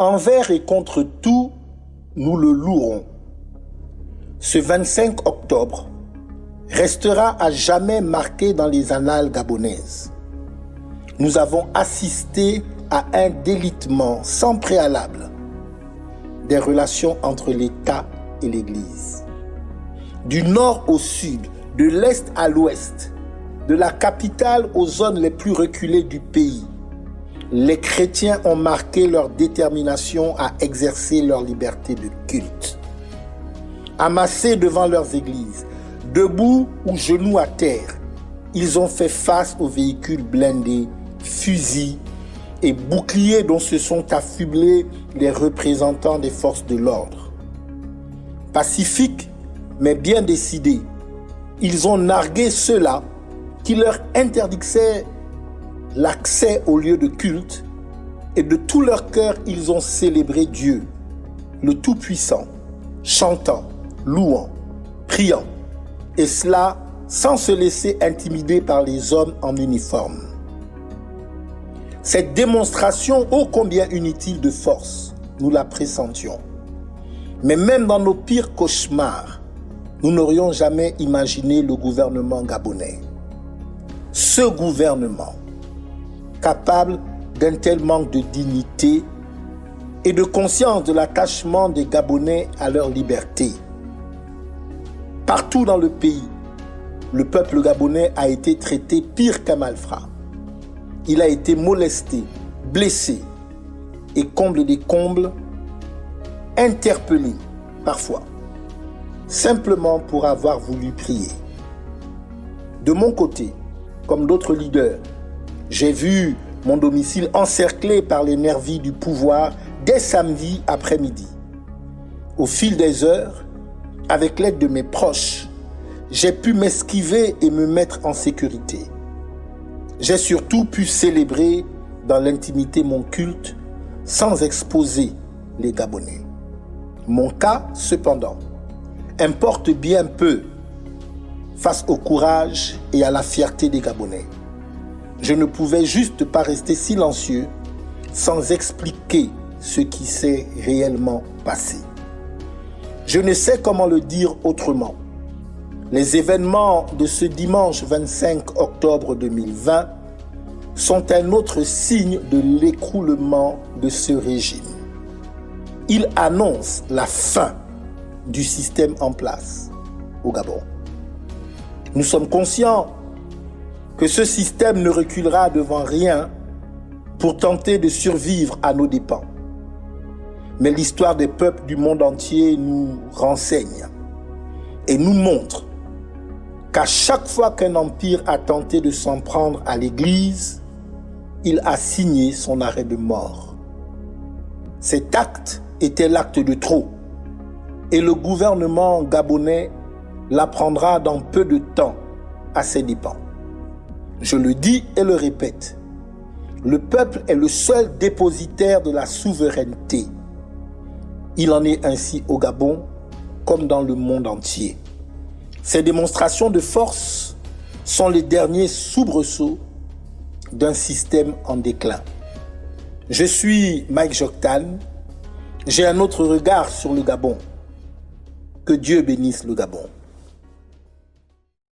Envers et contre tout, nous le louerons. Ce 25 octobre restera à jamais marqué dans les annales gabonaises. Nous avons assisté à un délitement sans préalable des relations entre l'État et l'Église. Du nord au sud, de l'est à l'ouest, de la capitale aux zones les plus reculées du pays, les chrétiens ont marqué leur détermination à exercer leur liberté de culte. Amassés devant leurs églises, debout ou genoux à terre, ils ont fait face aux véhicules blindés, fusils et boucliers dont se sont affublés les représentants des forces de l'ordre. Pacifiques, mais bien décidés, ils ont nargué ceux-là qui leur interdissaient l'accès aux lieux de culte, et de tout leur cœur, ils ont célébré Dieu, le Tout-Puissant, chantant, louant, priant, et cela sans se laisser intimider par les hommes en uniforme. Cette démonstration ô combien inutile de force, nous la pressentions. Mais même dans nos pires cauchemars, nous n'aurions jamais imaginé le gouvernement gabonais. Ce gouvernement, capable d'un tel manque de dignité et de conscience de l'attachement des Gabonais à leur liberté. Partout dans le pays, le peuple gabonais a été traité pire qu'un malfrat. Il a été molesté, blessé et, comble des combles, interpellé parfois, simplement pour avoir voulu prier. De mon côté, comme d'autres leaders, j'ai vu mon domicile encerclé par les nervis du pouvoir dès samedi après-midi. Au fil des heures, avec l'aide de mes proches, j'ai pu m'esquiver et me mettre en sécurité. J'ai surtout pu célébrer dans l'intimité mon culte sans exposer les Gabonais. Mon cas, cependant, importe bien peu face au courage et à la fierté des Gabonais. Je ne pouvais juste pas rester silencieux sans expliquer ce qui s'est réellement passé. Je ne sais comment le dire autrement. Les événements de ce dimanche 25 octobre 2020 sont un autre signe de l'écroulement de ce régime. Ils annoncent la fin du système en place au Gabon. Nous sommes conscients que ce système ne reculera devant rien pour tenter de survivre à nos dépens. Mais l'histoire des peuples du monde entier nous renseigne et nous montre qu'à chaque fois qu'un empire a tenté de s'en prendre à l'Église, il a signé son arrêt de mort. Cet acte était l'acte de trop et le gouvernement gabonais l'apprendra dans peu de temps à ses dépens. Je le dis et le répète, le peuple est le seul dépositaire de la souveraineté. Il en est ainsi au Gabon comme dans le monde entier. Ces démonstrations de force sont les derniers soubresauts d'un système en déclin. Je suis Mike Joktan, j'ai un autre regard sur le Gabon. Que Dieu bénisse le Gabon.